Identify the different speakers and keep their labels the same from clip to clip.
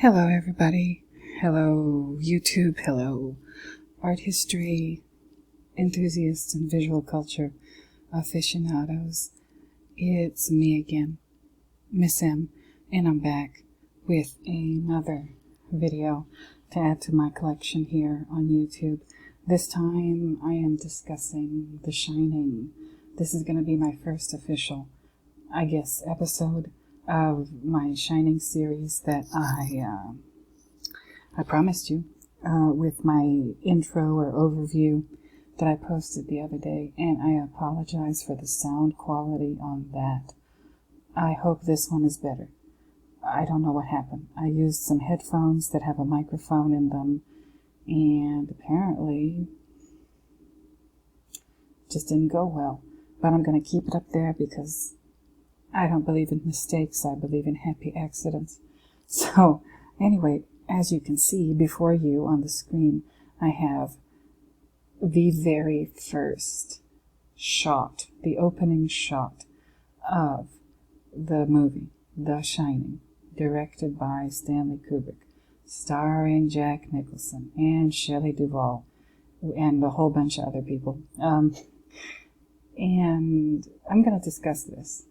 Speaker 1: Hello everybody, hello YouTube, hello art history enthusiasts and visual culture aficionados. It's me again, Miss M, and I'm back with another video to add to my collection here on YouTube. This time I am discussing The Shining. This is going to be my first official, episode of my Shining series that I promised you with my intro or overview that I posted the other day, and I apologize for the sound quality on that. I hope this one is better. I don't know what happened. I used some headphones that have a microphone in them, and apparently it just didn't go well. But I'm going to keep it up there because I don't believe in mistakes. I believe in happy accidents. So, anyway, as you can see before you on the screen, I have the very first shot, the opening shot of the movie, The Shining, directed by Stanley Kubrick, starring Jack Nicholson and Shelley Duvall and a whole bunch of other people. And I'm going to discuss this.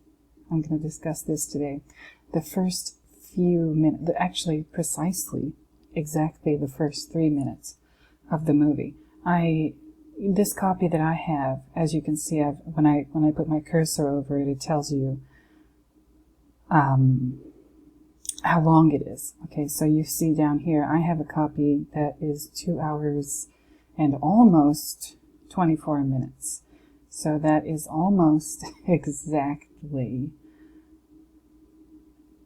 Speaker 1: I'm going to discuss this today. The first few minutes, actually precisely, exactly the first 3 minutes of the movie. This copy that I have, as you can see, when I put my cursor over it, it tells you how long it is. Okay, so you see down here, I have a copy that is 2 hours and almost 24 minutes. So that is almost exactly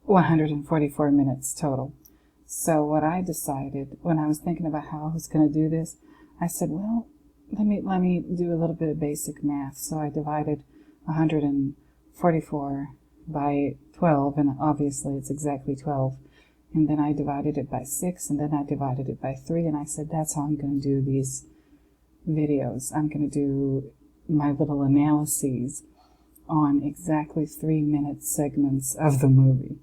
Speaker 1: 144 minutes total. So what I decided when I was thinking about how I was going to do this, I said, well, let me do a little bit of basic math. So I divided 144 by 12, and obviously it's exactly 12. And then I divided it by 6, and then I divided it by 3, and I said, that's how I'm going to do these videos. I'm going to do my little analyses on exactly 3-minute segments of the movie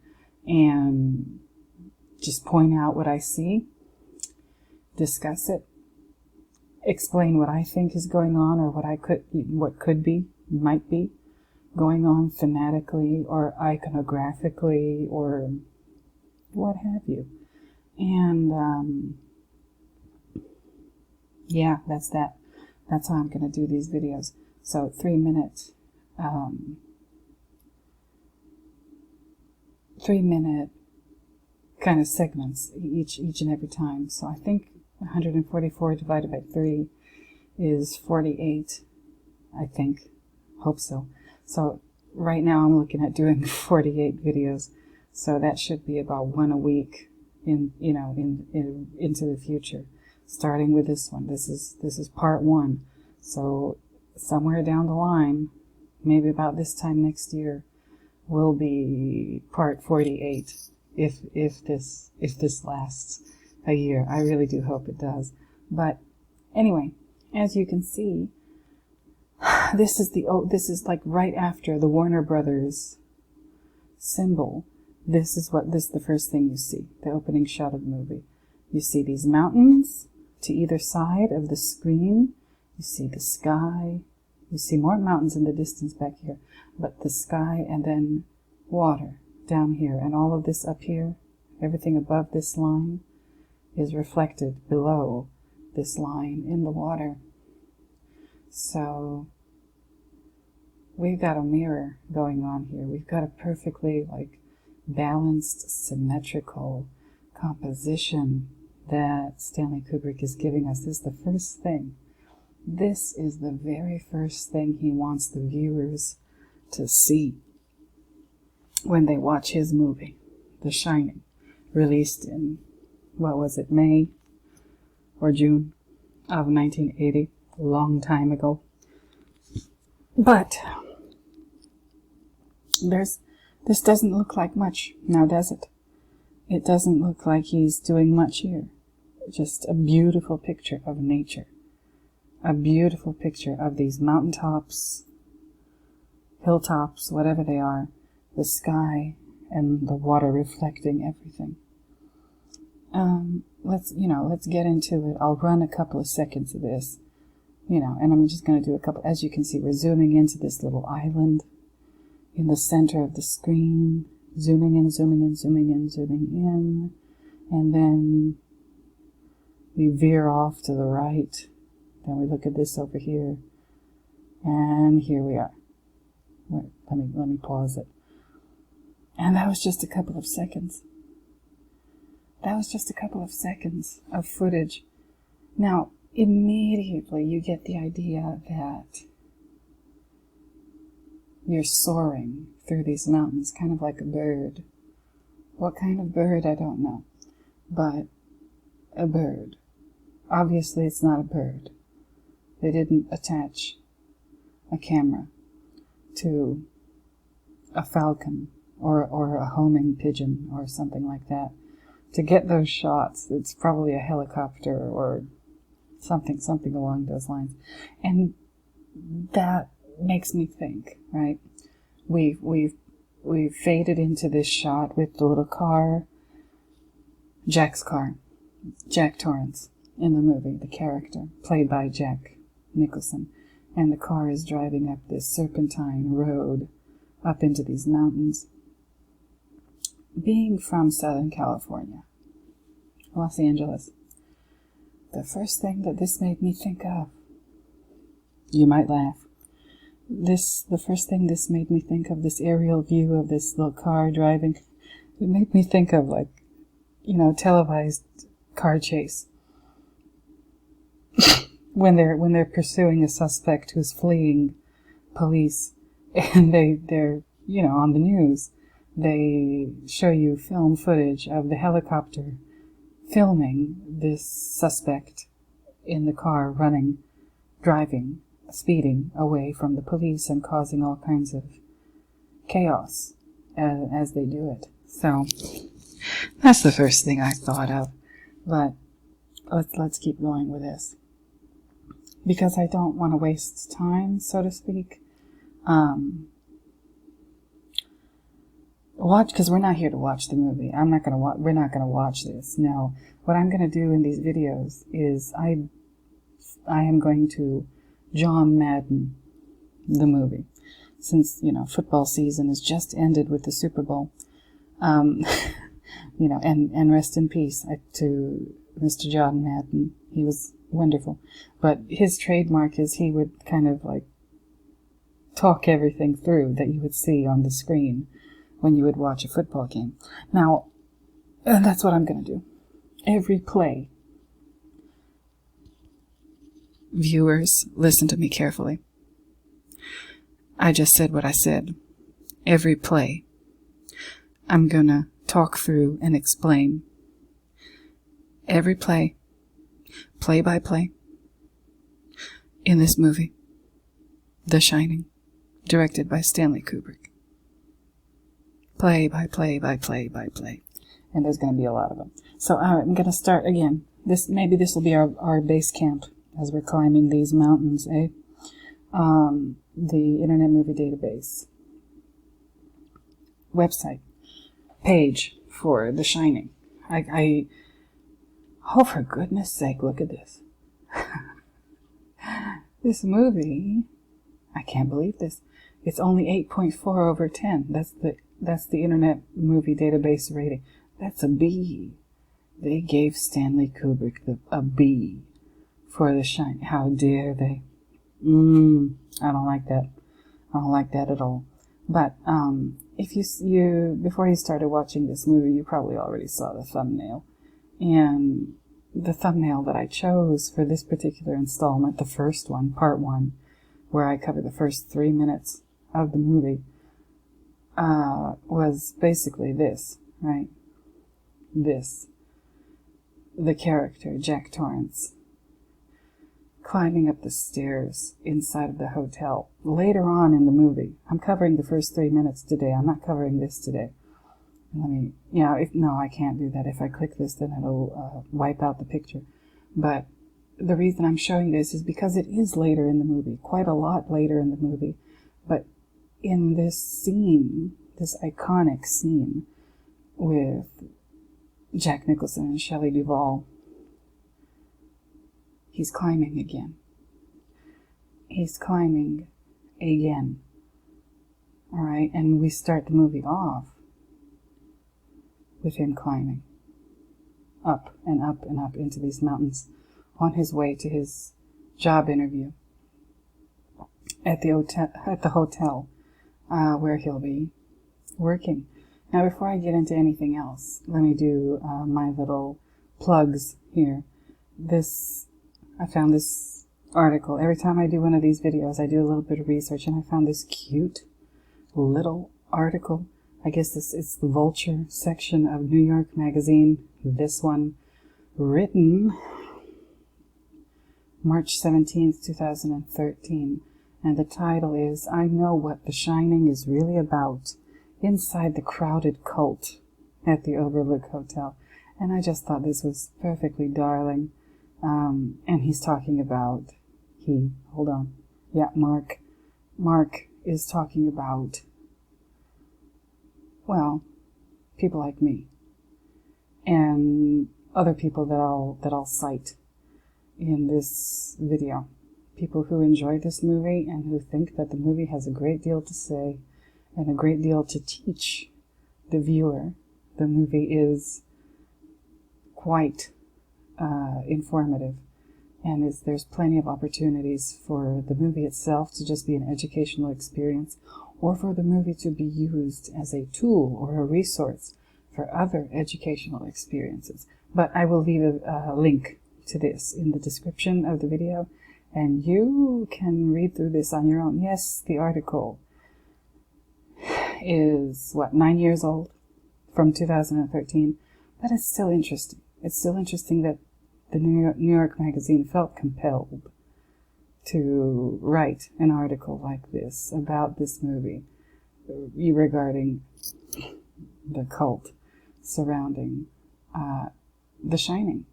Speaker 1: and just point out what I see, discuss it, explain what I think is going on or what might be going on thematically or iconographically or what have you. And yeah, that's that. That's how I'm going to do these videos. So 3-minute, 3-minute kind of segments each and every time. So I think 144 divided by 3 is 48. I think. Hope so. So right now I'm looking at doing 48 videos. So that should be about one a week into the future. Starting with this one. This is part 1. So somewhere down the line, maybe about this time next year, will be part 48 if this lasts a year. I really do hope it does. But anyway, as you can see, this is like right after the Warner Brothers symbol. This is the first thing you see, the opening shot of the movie. You see these mountains to either side of the screen. You see the sky. You see more mountains in the distance back here, but the sky and then water down here. And all of this up here, everything above this line is reflected below this line in the water. So we've got a mirror going on here. We've got a perfectly balanced, symmetrical composition that Stanley Kubrick is giving us. This is the first thing. This is the very first thing he wants the viewers to see when they watch his movie, The Shining, released in, May or June of 1980, a long time ago. But this doesn't look like much, now does it? It doesn't look like he's doing much here. Just a beautiful picture of nature. A beautiful picture of these mountaintops, hilltops, whatever they are, the sky and the water reflecting everything. let's get into it. I'll run a couple of seconds of this, and I'm just going to do a couple. As you can see, we're zooming into this little island in the center of the screen, zooming in, zooming in, zooming in, zooming in, and then we veer off to the right. Then we look at this over here, and here we are. Wait, let me pause it. And that was just a couple of seconds. That was just a couple of seconds of footage. Now, immediately you get the idea that you're soaring through these mountains, kind of like a bird. What kind of bird, I don't know. But a bird. Obviously, it's not a bird. They didn't attach a camera to a falcon or a homing pigeon or something like that. To get those shots, it's probably a helicopter or something along those lines. And that makes me think, right? We've faded into this shot with the little car, Jack's car, Jack Torrance in the movie, the character, played by Jack Nicholson. And the car is driving up this serpentine road up into these mountains. Being from Southern California, Los Angeles, the first thing that this made me think of, you might laugh, the first thing this made me think of, this aerial view of this little car driving, it made me think of televised car chase. when they're pursuing a suspect who's fleeing police, and they're on the news. They show you film footage of the helicopter filming this suspect in the car driving, speeding away from the police and causing all kinds of chaos as they do it. So that's the first thing I thought of. But let's keep going with this, because I don't want to waste time, so to speak. Because we're not here to watch the movie. We're not going to watch this. No. What I'm going to do in these videos is I am going to John Madden the movie. Since, football season has just ended with the Super Bowl. And rest in peace to Mr. John Madden. He was wonderful. But his trademark is he would kind of talk everything through that you would see on the screen when you would watch a football game. Now, that's what I'm going to do. Every play. Viewers, listen to me carefully. I just said what I said. Every play. I'm going to talk through and explain. Every play. Play by play. In this movie. The Shining. Directed by Stanley Kubrick. Play by play by play by play. And there's going to be a lot of them. So I'm going to start again. Maybe this will be our base camp as we're climbing these mountains, eh? The Internet Movie Database website page for The Shining. Oh, for goodness sake, look at this. This movie, I can't believe this. It's only 8.4 over 10. That's the Internet Movie Database rating. That's a B. They gave Stanley Kubrick a B for The Shining. How dare they? I don't like that. I don't like that at all. But if you before you started watching this movie, you probably already saw the thumbnail. And the thumbnail that I chose for this particular installment, the first one, part 1, where I cover the first 3 minutes of the movie, was basically this, right? This. The character, Jack Torrance, climbing up the stairs inside of the hotel. Later on in the movie, I'm covering the first 3 minutes today. I'm not covering this today. I can't do that. If I click this, then it'll wipe out the picture. But the reason I'm showing this is because it is later in the movie, quite a lot later in the movie. But in this scene, this iconic scene with Jack Nicholson and Shelley Duvall. He's climbing again. He's climbing again. All right, and we start the movie off with him climbing up and up and up into these mountains on his way to his job interview at the hotel where he'll be working. Now, before I get into anything else, let me do my little plugs here. I found this article. Every time I do one of these videos, I do a little bit of research, and I found this cute little article. I guess it's the Vulture section of New York Magazine. This one, written March 17th, 2013. And the title is, I Know What The Shining Is Really About, Inside the Crowded Cult at the Overlook Hotel. And I just thought this was perfectly darling. And he's talking about, Mark is talking about, well, people like me and other people that I'll cite in this video. People who enjoy this movie and who think that the movie has a great deal to say and a great deal to teach the viewer. The movie is quite informative, and there's plenty of opportunities for the movie itself to just be an educational experience, or for the movie to be used as a tool or a resource for other educational experiences. But I will leave a link to this in the description of the video, and you can read through this on your own. Yes, the article is, 9 years old, from 2013, but it's still interesting. It's still interesting that the New York Magazine felt compelled to write an article like this about this movie regarding the cult surrounding The Shining.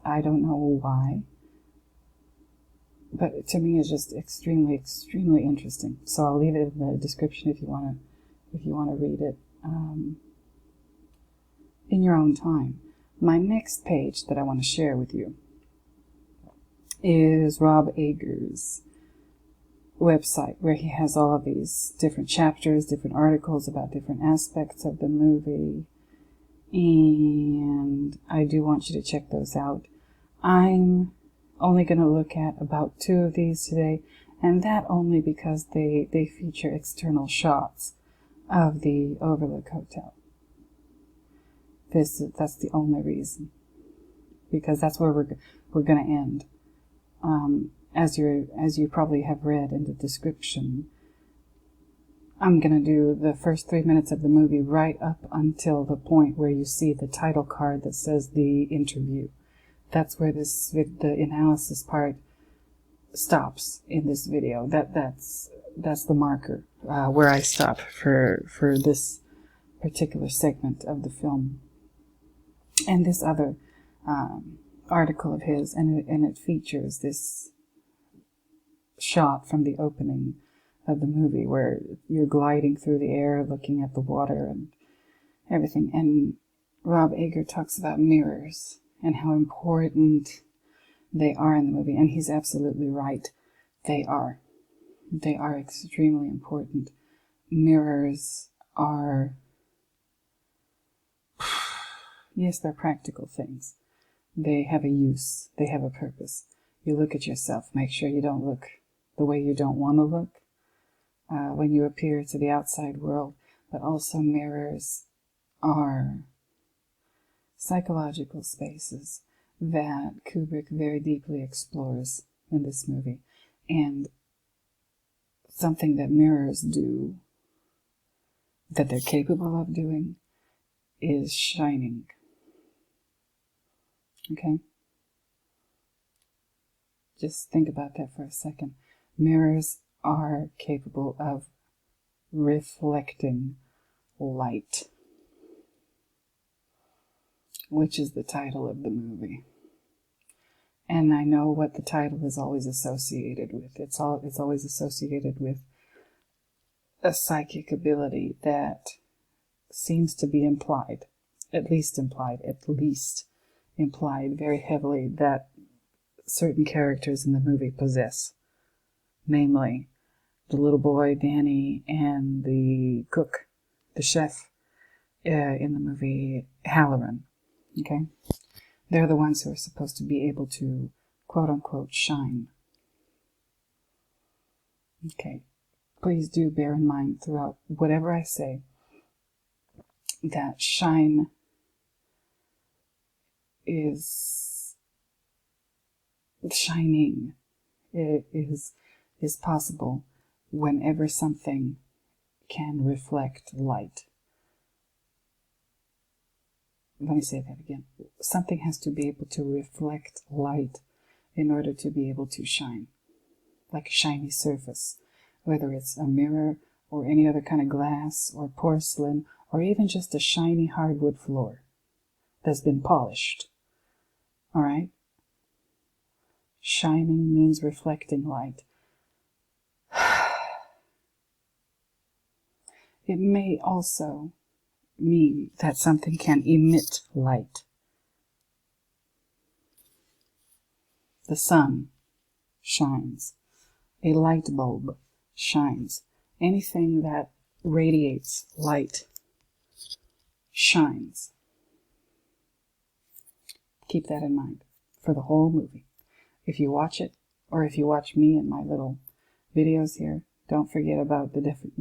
Speaker 1: I don't know why, but to me it's just extremely, extremely interesting. So I'll leave it in the description if you want to read it in your own time. My next page that I want to share with you is Rob Ager's website, where he has all of these different chapters, different articles about different aspects of the movie, and I do want you to check those out. I'm only going to look at about 2 of these today, and that only because they feature external shots of the Overlook Hotel. That's the only reason, because that's where we're going to end. As you probably have read in the description, I'm going to do the first 3 minutes of the movie right up until the point where you see the title card that says the interview. That's where the analysis part stops in this video. That's the marker where I stop for this particular segment of the film. And this other article of his, and it features this shot from the opening of the movie where you're gliding through the air looking at the water and everything. And Rob Ager talks about mirrors and how important they are in the movie, and he's absolutely right. They are extremely important. Mirrors are, yes, they're practical things. They have a use. They have a purpose. You look at yourself. Make sure you don't look the way you don't want to look when you appear to the outside world. But also mirrors are psychological spaces that Kubrick very deeply explores in this movie. And something that mirrors do, that they're capable of doing, is shining. Okay? Just think about that for a second. Mirrors are capable of reflecting light, which is the title of the movie. And I know what the title is always associated with. It's always associated with a psychic ability that seems to be implied at least implied very heavily that certain characters in the movie possess. Namely, the little boy, Danny, and the cook, the chef, in the movie Halloran. Okay? They're the ones who are supposed to be able to, quote-unquote, shine. Okay. Please do bear in mind throughout whatever I say that shining is possible whenever something can reflect light. Let me say that again. Something has to be able to reflect light in order to be able to shine, like a shiny surface, whether it's a mirror or any other kind of glass or porcelain or even just a shiny hardwood floor that's been polished. All right? Shining means reflecting light. It may also mean that something can emit light. The sun shines. A light bulb shines. Anything that radiates light shines. Keep that in mind for the whole movie. If you watch it, or if you watch me and my little videos here, don't forget about the different,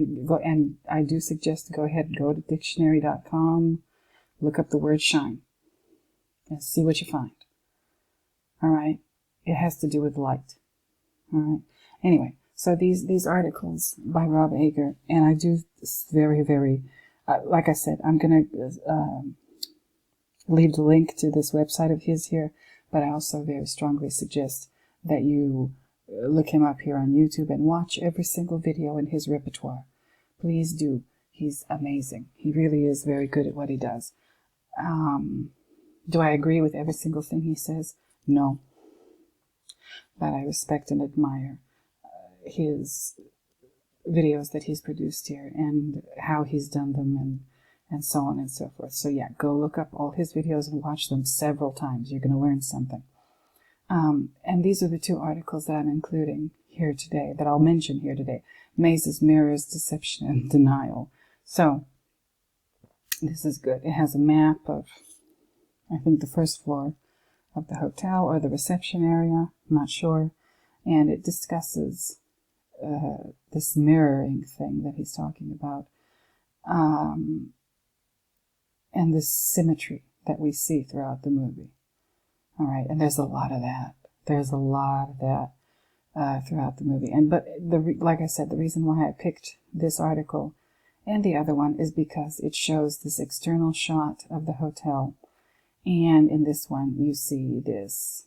Speaker 1: and I do suggest to go ahead and go to dictionary.com, look up the word shine, and see what you find. All right? It has to do with light. All right? Anyway, so these articles by Rob Ager, and I do very, very, like I said, I'm going to leave the link to this website of his here, but I also very strongly suggest that you look him up here on YouTube and watch every single video in his repertoire. Please do. He's amazing. He really is very good at what he does. Do I agree with every single thing he says? No. But I respect and admire his videos that he's produced here and how he's done them and so on and so forth. So yeah, go look up all his videos and watch them several times. You're going to learn something. And these are the two articles that I'm including here today, that I'll mention here today. Mazes, Mirrors, Deception, and Denial. So, this is good. It has a map of, I think, the first floor of the hotel or the reception area. I'm not sure. And it discusses this mirroring thing that he's talking about. And this symmetry that we see throughout the movie. All right, and there's a lot of that. There's a lot of that throughout the movie. But like I said, the reason why I picked this article and the other one is because it shows this external shot of the hotel. And in this one, you see this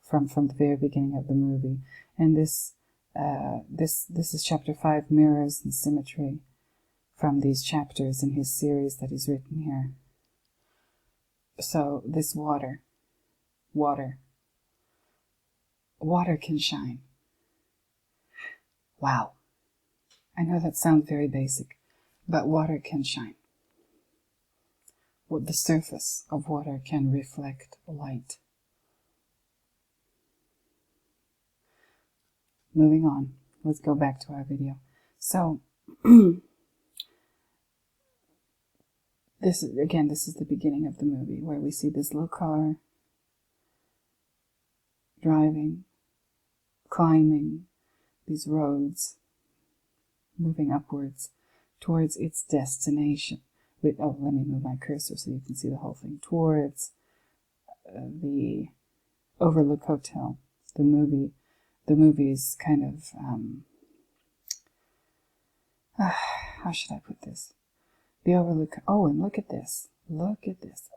Speaker 1: from the very beginning of the movie. And this is chapter 5, Mirrors and Symmetry, from these chapters in his series that he's written here. So this water can shine. Wow. I know that sounds very basic, but water can shine. The surface of water can reflect light. Moving on. Let's go back to our video. So, this is the beginning of the movie where we see this little car driving, climbing these roads, moving upwards towards its destination. Let me move my cursor so you can see the whole thing. Towards the Overlook Hotel. The movie's kind of, how should I put this? The Overlook, and look at this. Look at this.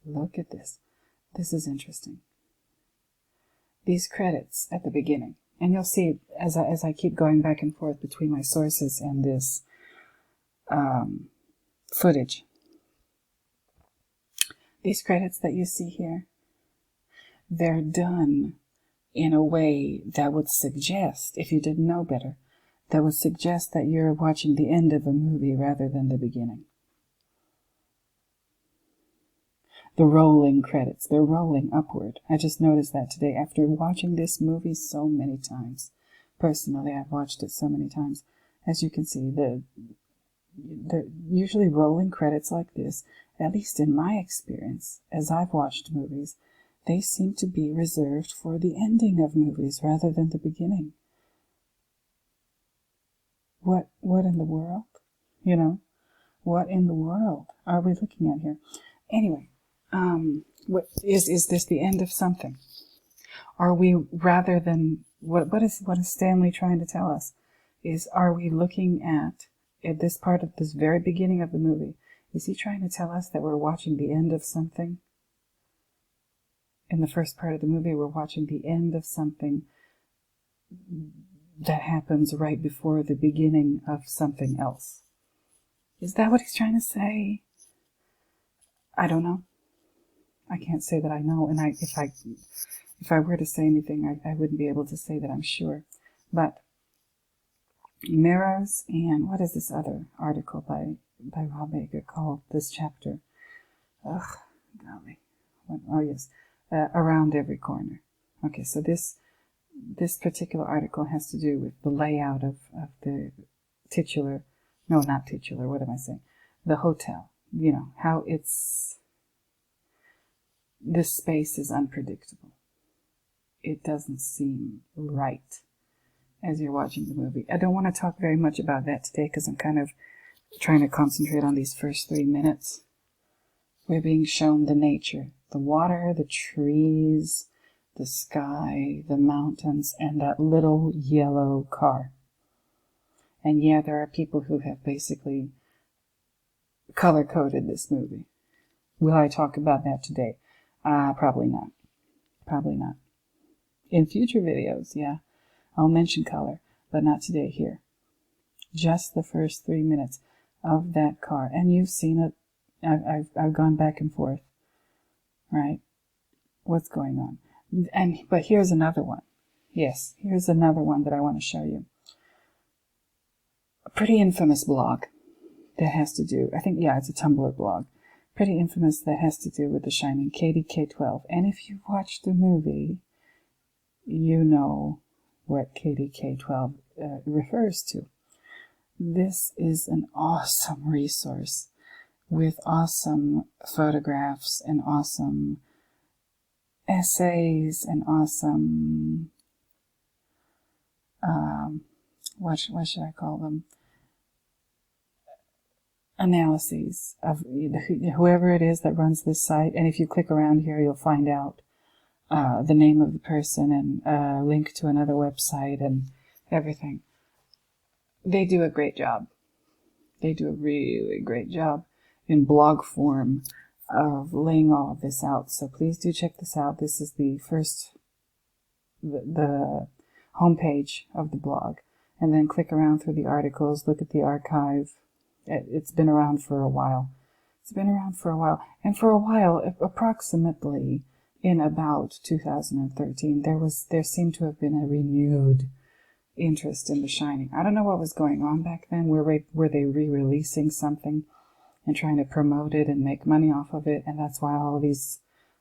Speaker 1: Look at this. This is interesting. These credits at the beginning, and you'll see as I keep going back and forth between my sources and this footage. These credits that you see here, they're done in a way that would suggest, if you didn't know better, that would suggest that you're watching the end of a movie rather than the beginning. the rolling credits. They're rolling upward. I just noticed that today after watching this movie so many times. Personally, I've watched it so many times. As you can see, the usually rolling credits like this, at least in my experience, as I've watched movies, they seem to be reserved for the ending of movies rather than the beginning. What in the world? You know, what in the world are we looking at here? Anyway, what is this the end of something? Are we, rather than, what is Stanley trying to tell us? Are we looking at this part of this very beginning of the movie? Is he trying to tell us that we're watching the end of something? In the first part of the movie, we're watching the end of something that happens right before the beginning of something else. Is that what he's trying to say? I don't know. I can't say that I know, and if I were to say anything, I wouldn't be able to say that I'm sure. But mirrors, and what is this other article by Rob Baker called this chapter? Ugh, golly. Oh yes, around every corner. Okay, so this particular article has to do with the layout of the titular, no, not titular, what am I saying? The hotel. You know, how this space is unpredictable. It doesn't seem right as you're watching the movie. I don't want to talk very much about that today because I'm kind of trying to concentrate on these first 3 minutes. We're being shown the nature, the water, the trees, the sky, the mountains, and that little yellow car. And yeah, there are people who have basically color-coded this movie. Will I talk about that today? Probably not. Probably not. In future videos, yeah, I'll mention color, but not today here. Just the first 3 minutes of that car. And you've seen it. I've gone back and forth. Right? What's going on? But here's another one. Yes, here's another one that I want to show you. A pretty infamous blog that has to do, I think, yeah, it's a Tumblr blog. Pretty infamous that has to do with The Shining, KDK12. And if you watch the movie, you know what KDK12 refers to. This is an awesome resource with awesome photographs and awesome essays and awesome, what should I call them? Analyses of whoever it is that runs this site. And if you click around here, you'll find out the name of the person and a link to another website and everything. They do a great job. They do a really great job in blog form of laying all of this out. So please do check this out. This is the homepage of the blog. And then click around through the articles, look at the archive. It's been around for a while. It's been around for a while. And for a while, approximately in about 2013, there seemed to have been a renewed interest in The Shining. I don't know what was going on back then. Were they re-releasing something and trying to promote it and make money off of it? And that's why all these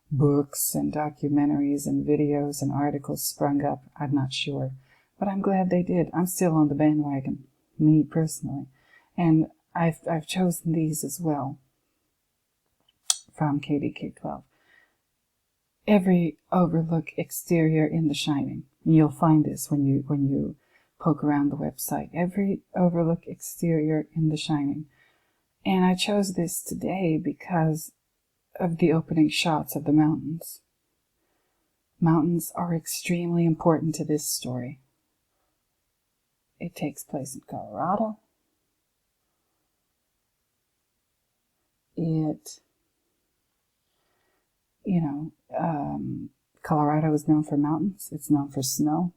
Speaker 1: books and documentaries and videos and articles sprung up. I'm not sure. But I'm glad they did. I'm still on the bandwagon, me personally. And I've chosen these as well from KDK12. Every overlook exterior in The Shining. You'll find this when you poke around the website. Every overlook exterior in The Shining. And I chose this today because of the opening shots of the mountains. Mountains are extremely important to this story. It takes place in Colorado. Colorado is known for mountains. It's known for snow.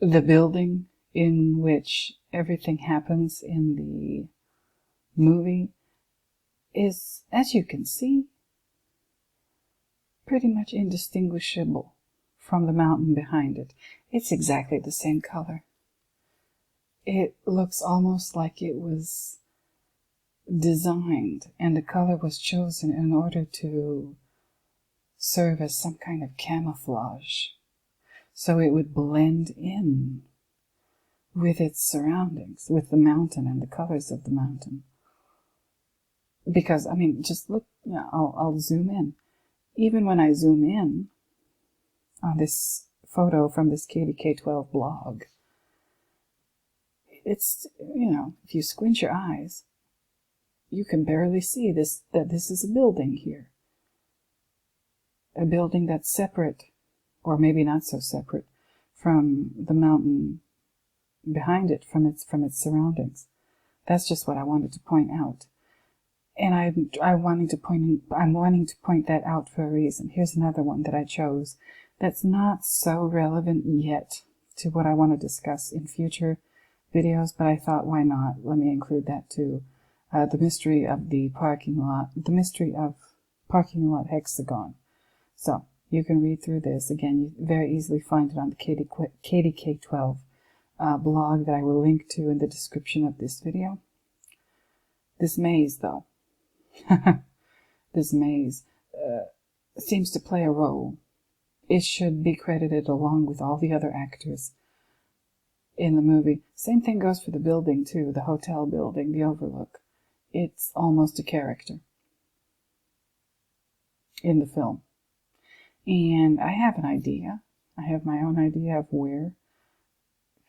Speaker 1: The building in which everything happens in the movie is, as you can see, pretty much indistinguishable from the mountain behind it. It's exactly the same color. It looks almost like it was designed, and the color was chosen in order to serve as some kind of camouflage, so it would blend in with its surroundings, with the mountain and the colors of the mountain. Because, I mean, just look, I'll zoom in. Even when I zoom in on this photo from this KDK12 blog, it's, if you squint your eyes, you can barely see that this is a building here. A building that's separate, or maybe not so separate, from the mountain behind it, from its surroundings. That's just what I wanted to point out. And I'm wanting to point that out for a reason. Here's another one that I chose that's not so relevant yet to what I want to discuss in future videos, but I thought, why not? Let me include that too. The mystery of the parking lot hexagon. So you can read through this. Again, you very easily find it on the KDK12 blog that I will link to in the description of this video. This maze, though, this maze seems to play a role. It should be credited along with all the other actors in the movie. Same thing goes for the building, too, the hotel building, the Overlook. It's almost a character in the film. And I have an idea. I have my own idea of where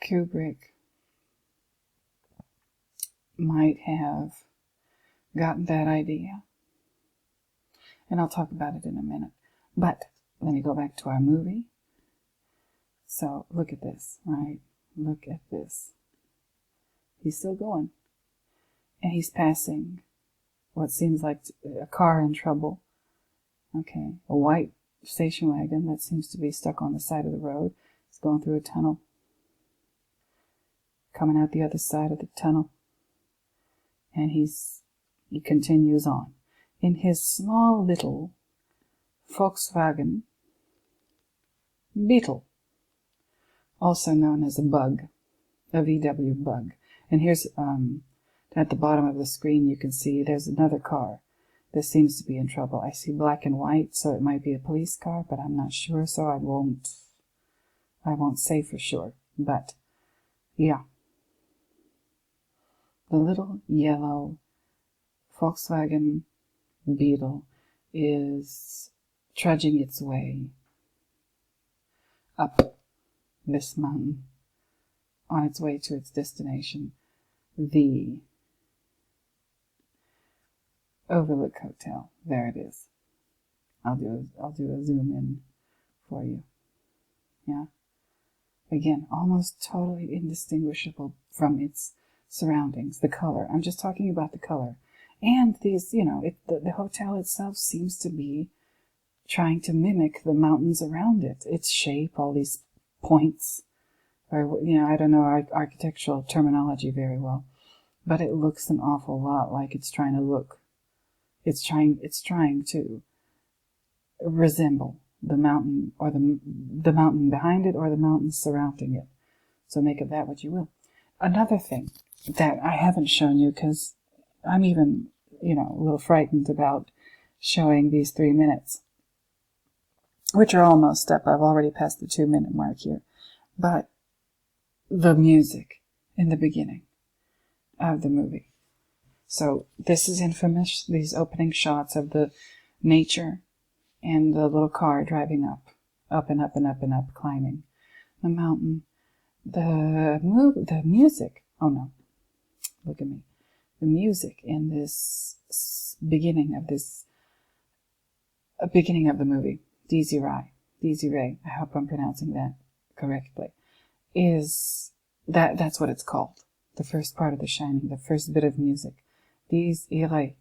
Speaker 1: Kubrick might have gotten that idea. And I'll talk about it in a minute. But let me go back to our movie. So look at this, right? Look at this. He's still going. And he's passing what seems like a car in trouble. Okay, a white station wagon that seems to be stuck on the side of the road. It's going through a tunnel. Coming out the other side of the tunnel. And he continues on. In his small little Volkswagen Beetle, also known as a bug, a VW bug. And here's, at the bottom of the screen you can see there's another car that seems to be in trouble. I see black and white, so it might be a police car, but I'm not sure, so I won't say for sure. But, yeah. The little yellow Volkswagen Beetle is trudging its way up this mountain on its way to its destination, the Overlook Hotel. There it is. I'll do a zoom in for you. Yeah. Again, almost totally indistinguishable from its surroundings. The color. I'm just talking about the color. And these, the hotel itself seems to be trying to mimic the mountains around it. Its shape, all these points, or, I don't know architectural terminology very well, but it looks an awful lot like it's trying to look. It's trying to resemble the mountain, or the mountain behind it, or the mountains surrounding it. So make of that what you will. Another thing that I haven't shown you, because I'm even, a little frightened about showing these 3 minutes, which are almost up. I've already passed the 2-minute mark here. But the music in the beginning of the movie. So this is infamous, these opening shots of the nature and the little car driving up and up and up and up, climbing the mountain. The music, oh no, look at me. The music in this beginning of the movie, Desiree, I hope I'm pronouncing that correctly, that's what it's called. The first part of The Shining, the first bit of music. Desiree,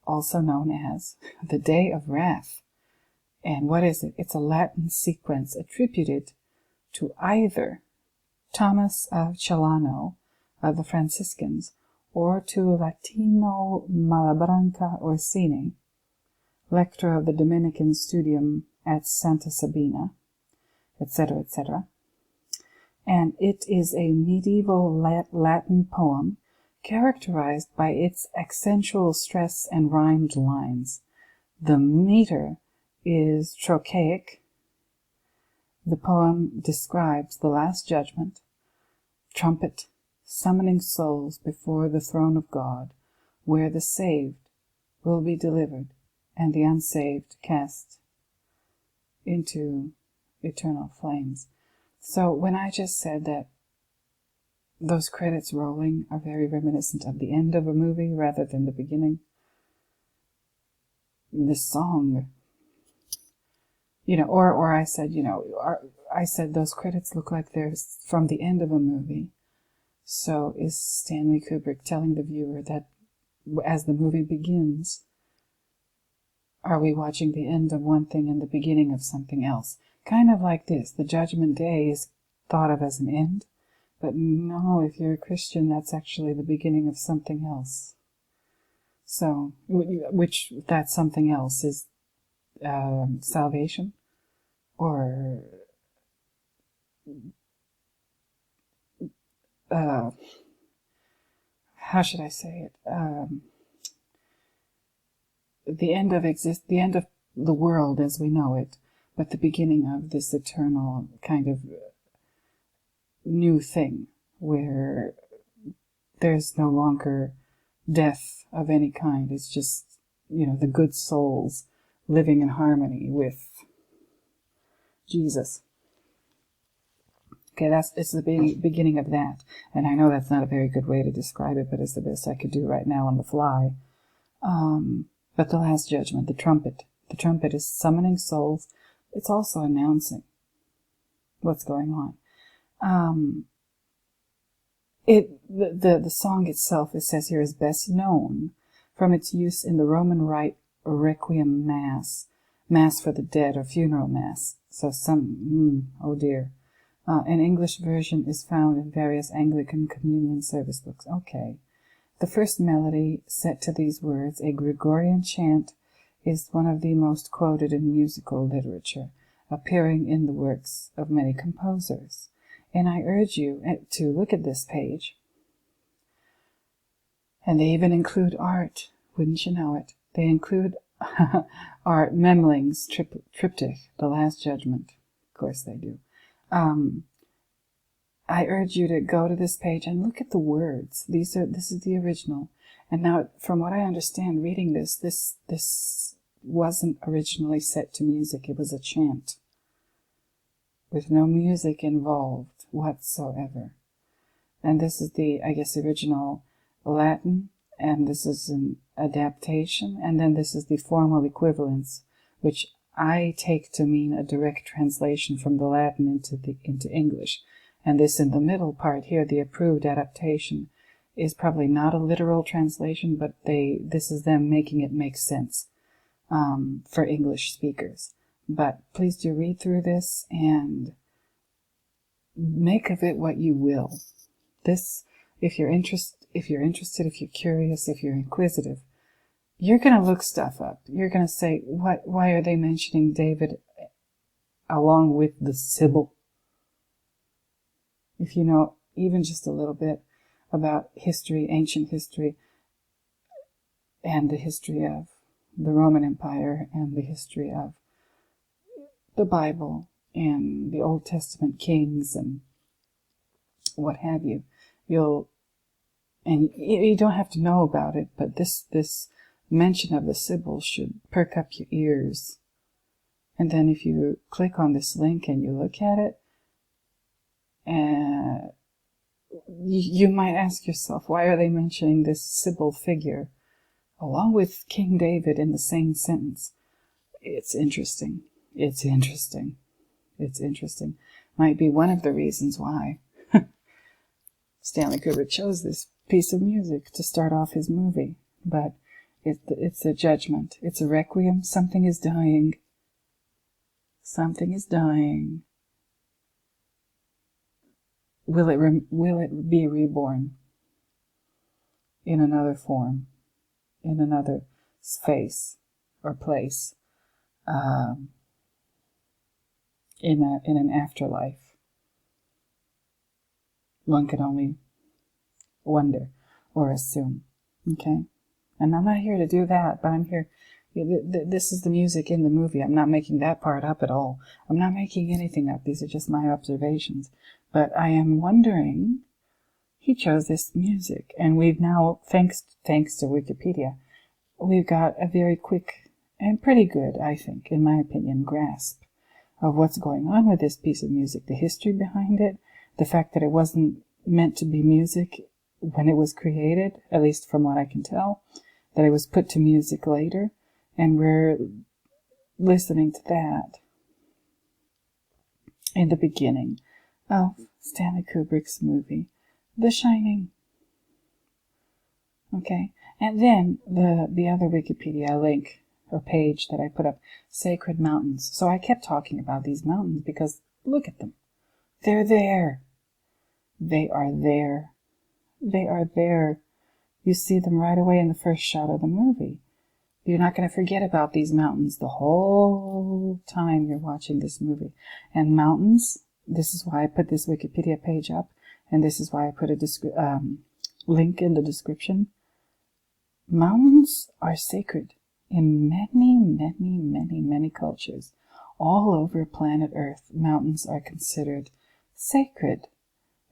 Speaker 1: also known as the Day of Wrath. And what is it? It's a Latin sequence attributed to either Thomas of Celano of the Franciscans, or to Latino Malabranca Orsini, lector of the Dominican Studium at Santa Sabina, etc., etc. And it is a medieval Latin poem characterized by its accentual stress and rhymed lines. The meter is trochaic. The poem describes the Last Judgment, trumpet summoning souls before the throne of God, where the saved will be delivered and the unsaved cast into eternal flames. So when I just said that those credits rolling are very reminiscent of the end of a movie rather than the beginning, the song, or I said, I said those credits look like they're from the end of a movie. So is Stanley Kubrick telling the viewer that as the movie begins, are we watching the end of one thing and the beginning of something else? Kind of like this. The Judgment Day is thought of as an end, but no, if you're a Christian, that's actually the beginning of something else. So, which that something else is salvation, or how should I say it? The end of the end of the world as we know it, but the beginning of this eternal kind of new thing where there's no longer death of any kind. It's just, the good souls living in harmony with Jesus. Okay, it's the beginning of that. And I know that's not a very good way to describe it, but it's the best I could do right now on the fly. But the Last Judgment, the trumpet. The trumpet is summoning souls. It's also announcing what's going on. The song itself, it says here, is best known from its use in the Roman Rite Requiem Mass for the dead, or funeral mass. So oh dear. An English version is found in various Anglican communion service books. Okay. The first melody set to these words, a Gregorian chant, is one of the most quoted in musical literature, appearing in the works of many composers. And I urge you to look at this page. And they even include art, wouldn't you know it? They include Art Memling's triptych, The Last Judgment. Of course they do. I urge you to go to this page and look at the words. This is the original. And now, from what I understand reading this wasn't originally set to music. It was a chant with no music involved whatsoever. And this is the, I guess, original Latin, and this is an adaptation, and then this is the formal equivalence, which I take to mean a direct translation from the Latin into English. And this in the middle part here, the approved adaptation, is probably not a literal translation, but this is them making it make sense for English speakers. But please do read through this and make of it what you will. This, if you're interested, if you're curious, if you're inquisitive, you're going to look stuff up. You're going to say, why are they mentioning David along with the Sibyl? If you know even just a little bit about history, ancient history, and the history of the Roman Empire, and the history of the Bible, and the Old Testament kings, and what have you, and you don't have to know about it, but this mention of the Sibyl should perk up your ears. And then if you click on this link and you look at it, you might ask yourself, why are they mentioning this Sibyl figure along with King David in the same sentence? It's interesting. It's interesting. It's interesting. Might be one of the reasons why Stanley Kubrick chose this piece of music to start off his movie. But it's a judgment. It's a requiem. Something is dying. Something is dying. Will it be reborn in another form, in another space or place, in an afterlife? One can only wonder. or assume. Okay? And I'm not here to do that, but I'm here. This is the music in the movie. I'm not making that part up at all. I'm not making anything up. These are just my observations. But I am wondering, he chose this music, and we've now, thanks to Wikipedia, we've got a very quick and pretty good, I think, in my opinion, grasp of what's going on with this piece of music, the history behind it, the fact that it wasn't meant to be music when it was created, at least from what I can tell, that it was put to music later, and we're listening to that in the beginning of Stanley Kubrick's movie, The Shining. Okay, and then the other Wikipedia link or page that I put up, Sacred Mountains. So I kept talking about these mountains because look at them. They're there. They are there. They are there. You see them right away in the first shot of the movie. You're not going to forget about these mountains the whole time you're watching this movie. And mountains, this is why I put this Wikipedia page up, and this is why I put a link in the description. Mountains are sacred in many cultures. All over planet Earth, mountains are considered sacred.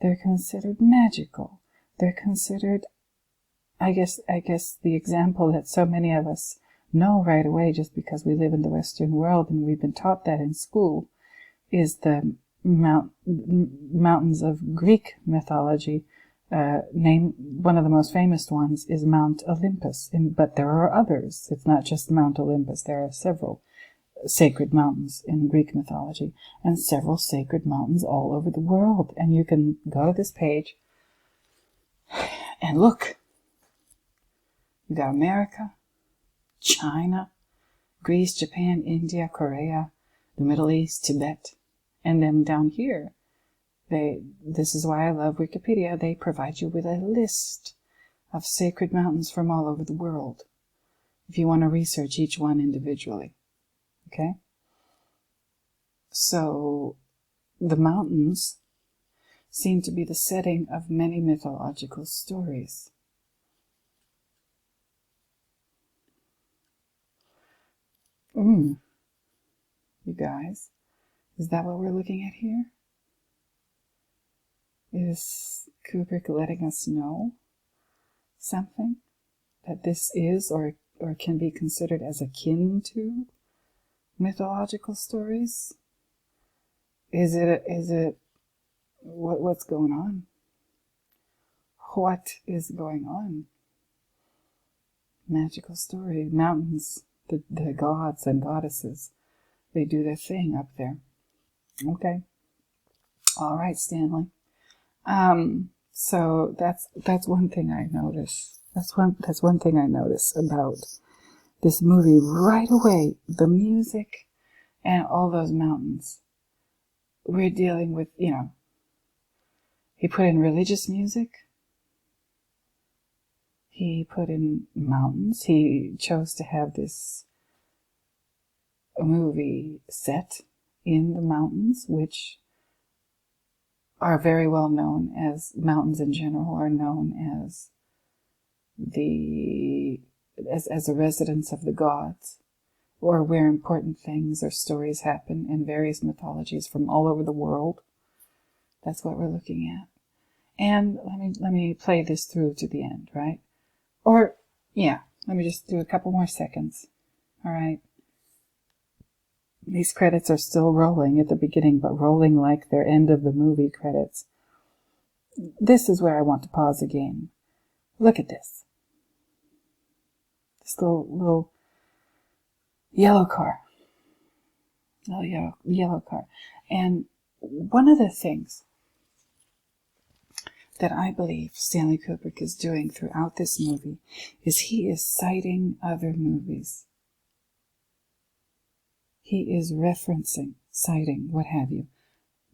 Speaker 1: They're considered magical. They're considered, I guess the example that so many of us know right away just because we live in the Western world and we've been taught that in school is the mountains of Greek mythology. One of the most famous ones is Mount Olympus, but there are others. It's not just Mount Olympus. There are several sacred mountains in Greek mythology and several sacred mountains all over the world. And you can go to this page and look. You got America, China, Greece, Japan, India, Korea, the Middle East, Tibet, and then down here, this is why I love Wikipedia, they provide you with a list of sacred mountains from all over the world, if you want to research each one individually. Okay? So, the mountains seem to be the setting of many mythological stories. You guys, is that what we're looking at here? Is Kubrick letting us know something? That this is or can be considered as akin to mythological stories? Is it what's going on? What is going on? Magical story, mountains, the gods and goddesses, they do their thing up there. Okay. All right, Stanley. So that's one thing I notice. That's one thing I notice about this movie right away. The music and all those mountains. We're dealing with, he put in religious music. He put in mountains. He chose to have this movie set in the mountains, which are very well known as, mountains in general are known as as a residence of the gods, or where important things or stories happen in various mythologies from all over the world. That's what we're looking at. And let me play this through to the end, right? Or, yeah, let me just do a couple more seconds. All right. These credits are still rolling at the beginning, but rolling like they're end of the movie credits. This is where I want to pause again. Look at this. This little yellow car. Little yellow car. And one of the things that I believe Stanley Kubrick is doing throughout this movie is he is citing other movies. He is referencing, citing, what have you.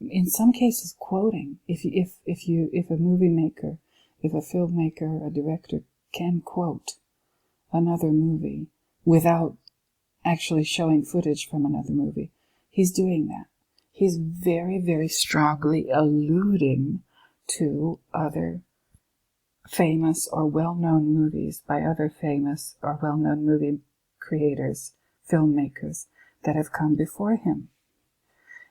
Speaker 1: In some cases, quoting. If a movie maker, if a filmmaker, a director can quote another movie without actually showing footage from another movie, he's doing that. He's very, very strongly alluding to other famous or well-known movies by other famous or well-known movie creators, filmmakers that have come before him.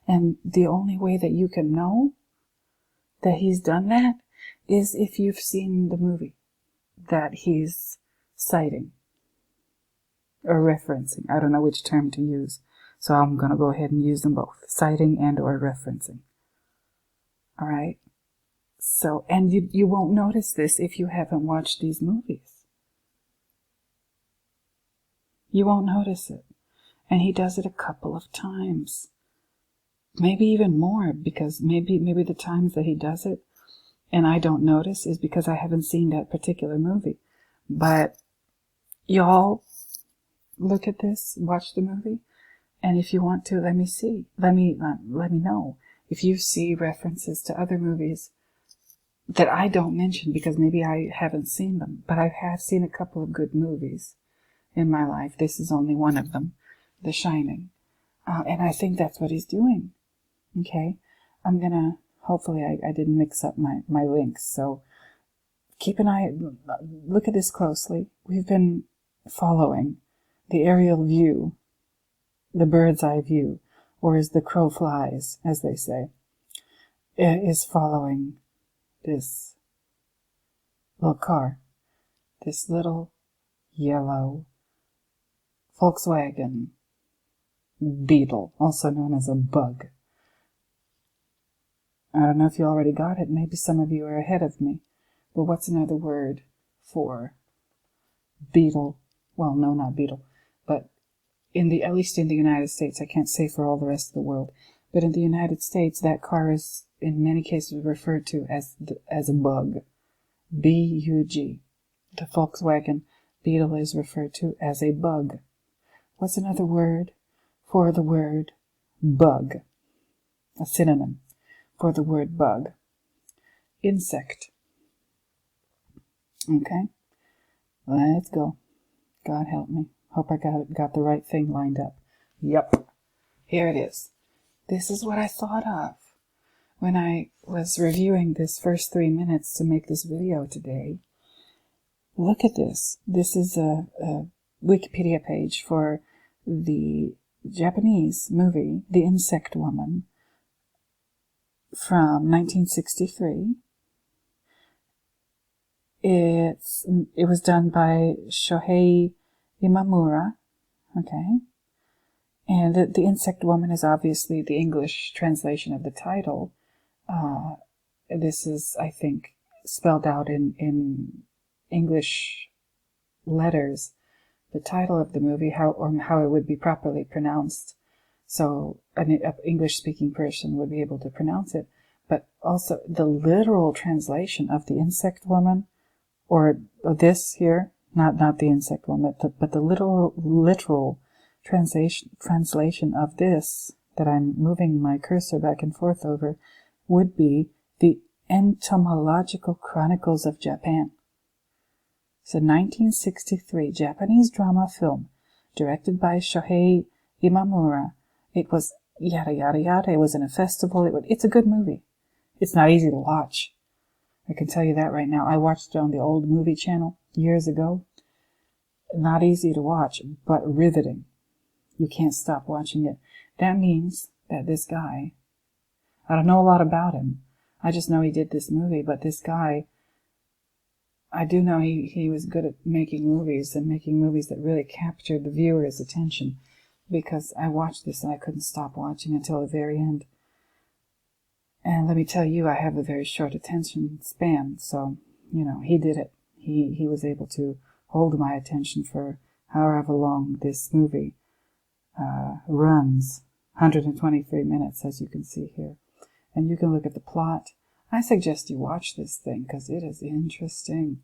Speaker 1: And the only way that you can know that he's done that is if you've seen the movie that he's citing or referencing. I don't know which term to use, so I'm going to go ahead and use them both, citing and or referencing. All right? So, and you won't notice this if you haven't watched these movies. You won't notice it. And he does it a couple of times. Maybe even more, because maybe the times that he does it and I don't notice is because I haven't seen that particular movie. But y'all look at this, watch the movie, and if you want to, let me know if you see references to other movies that I don't mention because maybe I haven't seen them. But I have seen a couple of good movies in my life. This is only one of them, The Shining. And I think that's what he's doing. Okay? I'm gonna, hopefully I didn't mix up my links. So keep an eye, look at this closely. We've been following the aerial view, the bird's eye view, or as the crow flies, as they say, is following this little car, this little yellow Volkswagen Beetle, also known as a bug. I don't know if you already got it. Maybe some of you are ahead of me. But what's another word for beetle? Well, no, not beetle. But at least in the United States, I can't say for all the rest of the world, but in the United States, that car is in many cases referred to as a bug. B-U-G. The Volkswagen Beetle is referred to as a bug. What's another word for the word bug? A synonym for the word bug. Insect. Okay? Let's go. God help me. Hope I got the right thing lined up. Yep. Here it is. This is what I thought of when I was reviewing this first 3 minutes to make this video today. Look at this. This is a Wikipedia page for the Japanese movie, The Insect Woman, from 1963. It was done by Shohei Imamura, okay? And the Insect Woman is obviously the English translation of the title. This is, I think, spelled out in English letters, the title of the movie, how it would be properly pronounced. So an English-speaking person would be able to pronounce it. But also the literal translation of the Insect Woman, or this here, not the Insect Woman, but the literal translation of this that I'm moving my cursor back and forth over would be the Entomological Chronicles of Japan. It's a 1963 Japanese drama film directed by Shohei Imamura. It was yada yada yada. It was in a festival. It's a good movie. It's not easy to watch. I can tell you that right now. I watched it on the old movie channel years ago. Not easy to watch, but riveting. You can't stop watching it. That means that this guy, I don't know a lot about him. I just know he did this movie, but this guy, I do know he was good at making movies and making movies that really captured the viewer's attention, because I watched this and I couldn't stop watching until the very end. And let me tell you, I have a very short attention span, so, he did it. He was able to hold my attention for however long this movie runs. 123 minutes, as you can see here. And you can look at the plot. I suggest you watch this thing, because it is interesting.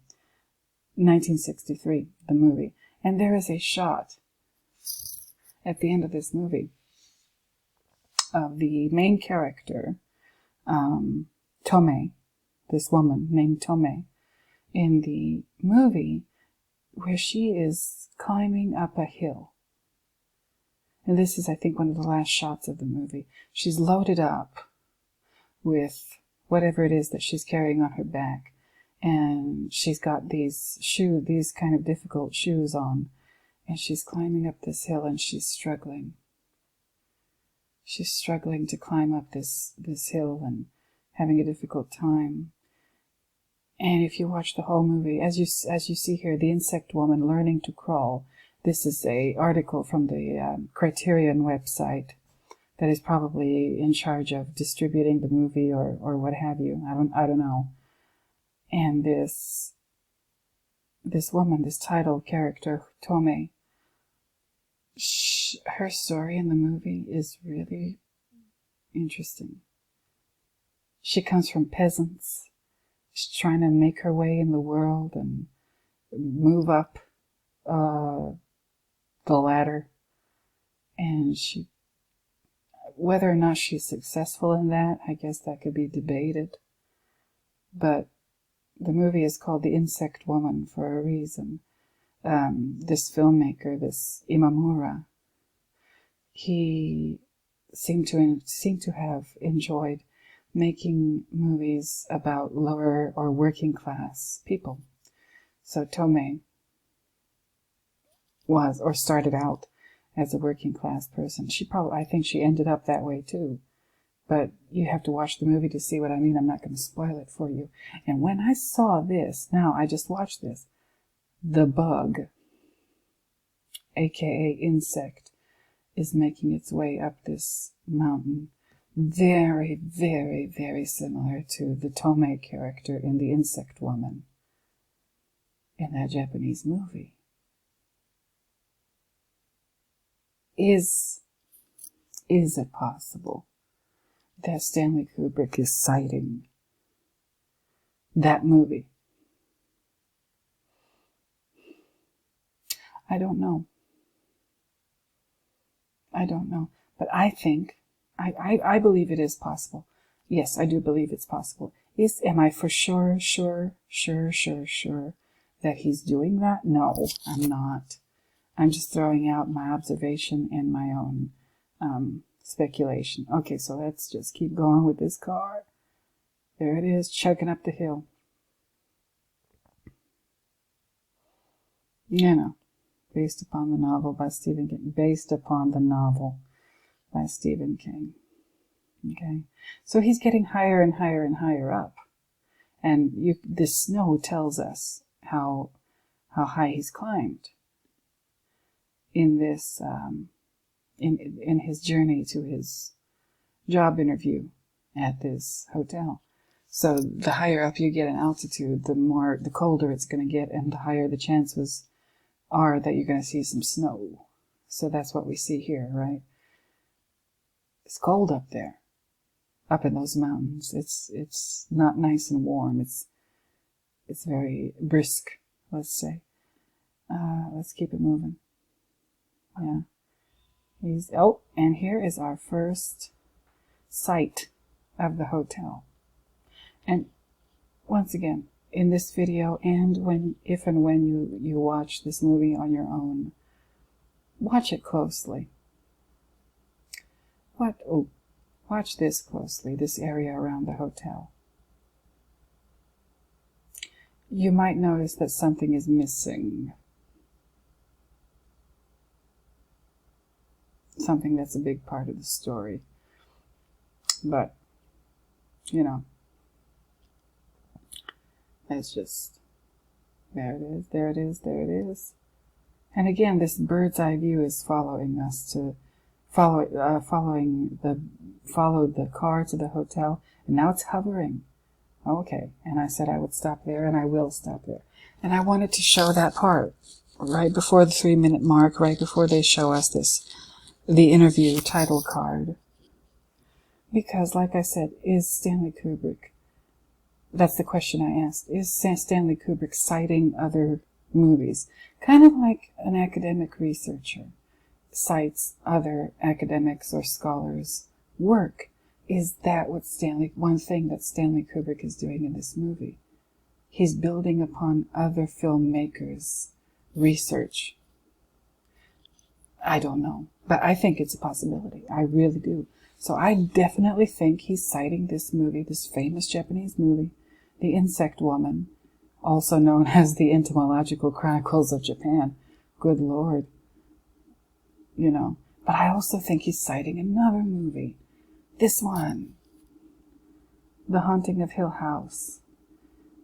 Speaker 1: 1963, the movie. And there is a shot at the end of this movie of the main character, Tome, this woman named Tome, in the movie, where she is climbing up a hill. And this is, I think, one of the last shots of the movie. She's loaded up with whatever it is that she's carrying on her back. And she's got these kind of difficult shoes on, and she's climbing up this hill, and she's struggling. She's struggling to climb up this hill and having a difficult time. And if you watch the whole movie, as you see here, the insect woman learning to crawl. This is a article from the Criterion website that is probably in charge of distributing the movie or what have you. I don't know. And this woman, this title character, Tome, her story in the movie is really interesting. She comes from peasants. She's trying to make her way in the world and move up the ladder. And whether or not she's successful in that, I guess that could be debated. But the movie is called The Insect Woman for a reason. This filmmaker, this Imamura, he seemed to have enjoyed making movies about lower or working class people. So Tome started out as a working class person. I think she ended up that way too. But you have to watch the movie to see what I mean. I'm not going to spoil it for you. And when I saw this, now I just watched this, the bug, aka insect, is making its way up this mountain. Very, very, very similar to the Tome character in The Insect Woman in that Japanese movie. Is it possible that Stanley Kubrick is citing that movie? I don't know. But I think, I believe it is possible. Yes, I do believe it's possible. Am I for sure that he's doing that? No, I'm not. I'm just throwing out my observation and my own speculation. Okay, so let's just keep going with this car. There it is, chugging up the hill. You know, based upon the novel by Stephen King. Okay, so he's getting higher and higher and higher up, and the snow tells us how high he's climbed in this in his journey to his job interview at this hotel. So the higher up you get in altitude, the colder it's going to get, and the higher the chances are that you're going to see some snow. So that's what we see here, right? It's cold up there, up in those mountains. It's not nice and warm. It's very brisk, let's say. Let's keep it moving. Yeah. And here is our first sight of the hotel. And once again, in this video, and if and when you watch this movie on your own, watch it closely. Watch this closely, this area around the hotel. You might notice that something is missing. Something that's a big part of the story. But, it's just, there it is. And again, this bird's eye view is following us followed the car to the hotel, and now it's hovering. Okay, and I said I would stop there, and I will stop there. And I wanted to show that part right before the 3-minute mark, right before they show us the interview title card. Because, like I said, is Stanley Kubrick, that's the question I asked, is Stanley Kubrick citing other movies? Kind of like an academic researcher cites other academics or scholars' work. Is that one thing that Stanley Kubrick is doing in this movie? He's building upon other filmmakers' research. I don't know, but I think it's a possibility. I really do. So I definitely think he's citing this movie, this famous Japanese movie, The Insect Woman, also known as the Entomological Chronicles of Japan. Good Lord. You know. But I also think he's citing another movie. This one. The Haunting of Hill House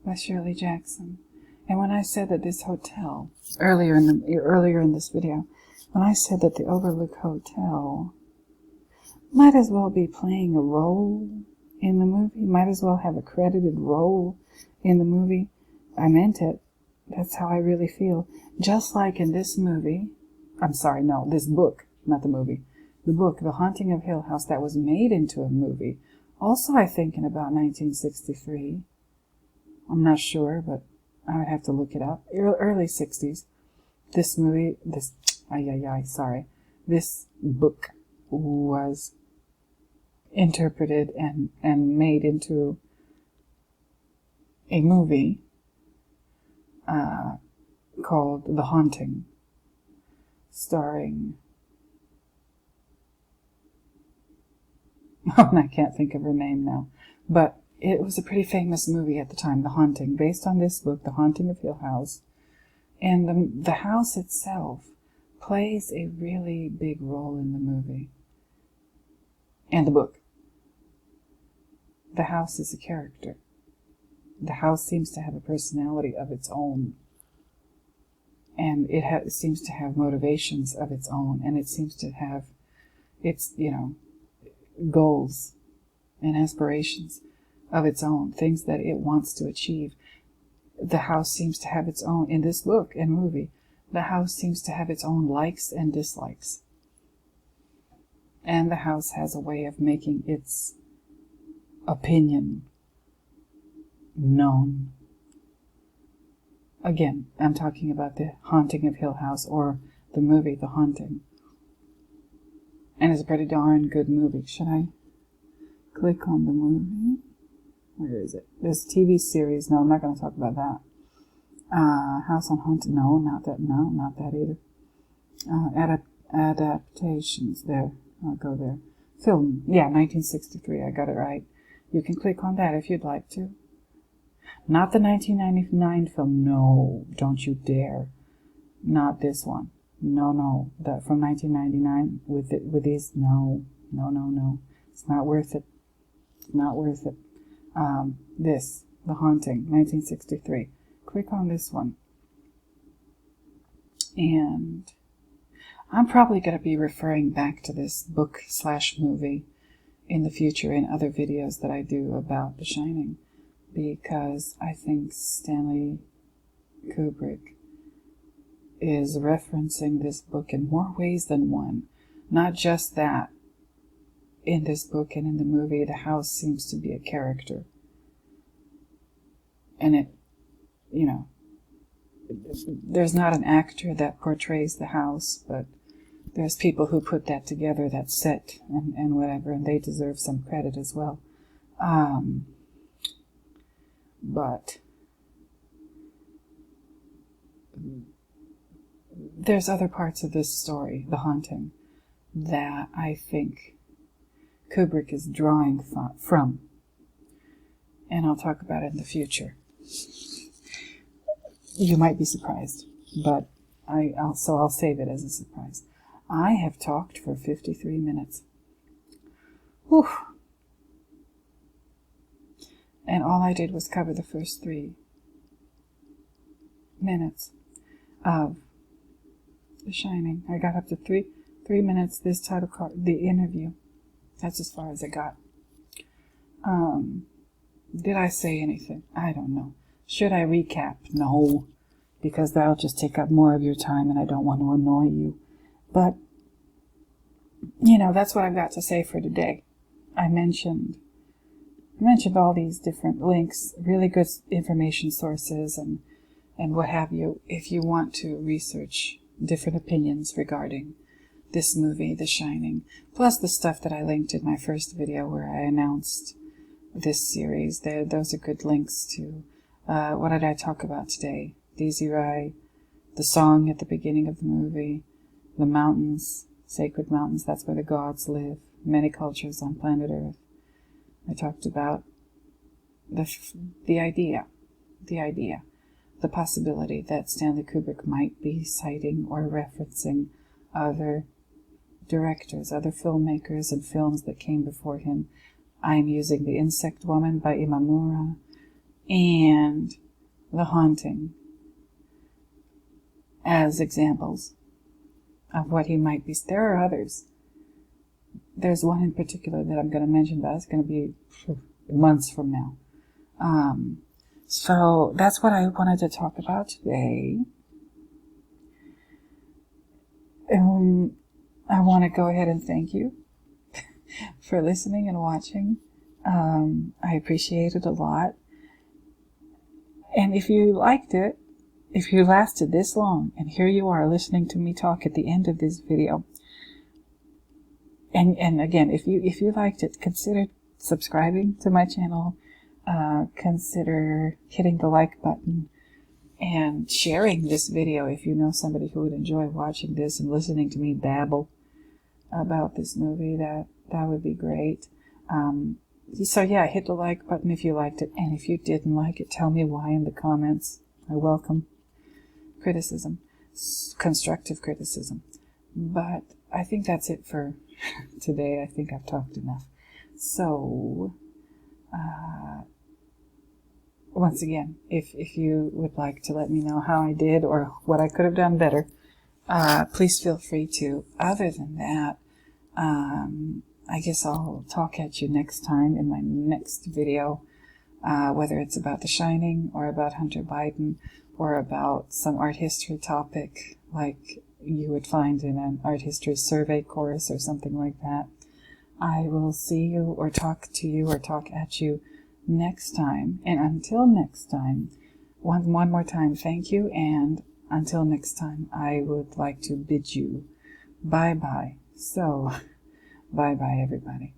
Speaker 1: by Shirley Jackson. And when I said that this hotel, earlier in this video, when I said that the Overlook Hotel might as well be playing a role in the movie, might as well have a credited role in the movie, I meant it. That's how I really feel. Just like in this movie, this book, not the movie, the book, The Haunting of Hill House, that was made into a movie. Also, I think in about 1963. I'm not sure, but I would have to look it up. Early 60s. This book was interpreted and made into a movie called The Haunting, starring and I can't think of her name now, but it was a pretty famous movie at the time, The Haunting, based on this book, The Haunting of Hill House. And the house itself plays a really big role in the movie and the book. The house is a character. The house seems to have a personality of its own. And it seems to have motivations of its own. And it seems to have its, goals and aspirations of its own, things that it wants to achieve. The house seems to have its own, in this book and movie, the house seems to have its own likes and dislikes. And the house has a way of making its opinion known. Again, I'm talking about The Haunting of Hill House, or the movie The Haunting. And it's a pretty darn good movie. Should I click on the movie? Where is it? This TV series. No, I'm not going to talk about that. House on Haunted. No, not that. No, not that either. Adaptations. There. I'll go there. Film. Yeah, 1963. I got it right. You can click on that if you'd like to. Not the 1999 film. No, don't you dare. Not this one. No. That from 1999 with these. No. It's not worth it. It's not worth it. This, The Haunting, 1963. Click on this one. And I'm probably going to be referring back to this book/movie in the future in other videos that I do about The Shining, because I think Stanley Kubrick is referencing this book in more ways than one. Not just that. In this book and in the movie, the house seems to be a character. And it, there's not an actor that portrays the house, but there's people who put that together, that set and whatever, and they deserve some credit as well. But there's other parts of this story, The Haunting, that I think Kubrick is drawing from. And I'll talk about it in the future. You might be surprised, but I'll save it as a surprise. I have talked for 53 minutes. Whew. And all I did was cover the first 3 minutes of The Shining. I got up to 3 minutes, this title card, the interview. That's as far as I got. Did I say anything? I don't know. Should I recap? No, because that'll just take up more of your time and I don't want to annoy you. But, that's what I've got to say for today. I mentioned all these different links, really good information sources and what have you, if you want to research different opinions regarding this movie, The Shining, plus the stuff that I linked in my first video where I announced this series. Those are good links to what did I talk about today? Daisy Rai, the song at the beginning of the movie, the mountains, sacred mountains, that's where the gods live, many cultures on planet Earth. I talked about the idea, the possibility that Stanley Kubrick might be citing or referencing other directors, other filmmakers and films that came before him. I'm using The Insect Woman by Imamura and The Haunting as examples of what he might be. There are others. There's one in particular that I'm going to mention, but it's going to be months from now. So that's what I wanted to talk about today. I want to go ahead and thank you for listening and watching. I appreciate it a lot. And if you liked it, if you lasted this long, and here you are listening to me talk at the end of this video, and again, if you liked it, consider subscribing to my channel, consider hitting the like button, and sharing this video if you know somebody who would enjoy watching this and listening to me babble about this movie. That would be great. So yeah, hit the like button if you liked it, and if you didn't like it, tell me why in the comments. I welcome criticism, constructive criticism. But I think that's it for today. I think I've talked enough. So, once again, if you would like to let me know how I did or what I could have done better, please feel free to. Other than that, I guess I'll talk at you next time in my next video, whether it's about The Shining or about Hunter Biden or about some art history topic like you would find in an art history survey course or something like that. I will see you or talk to you or talk at you next time. And until next time, one more time, thank you. And until next time, I would like to bid you bye-bye. So, bye-bye, everybody.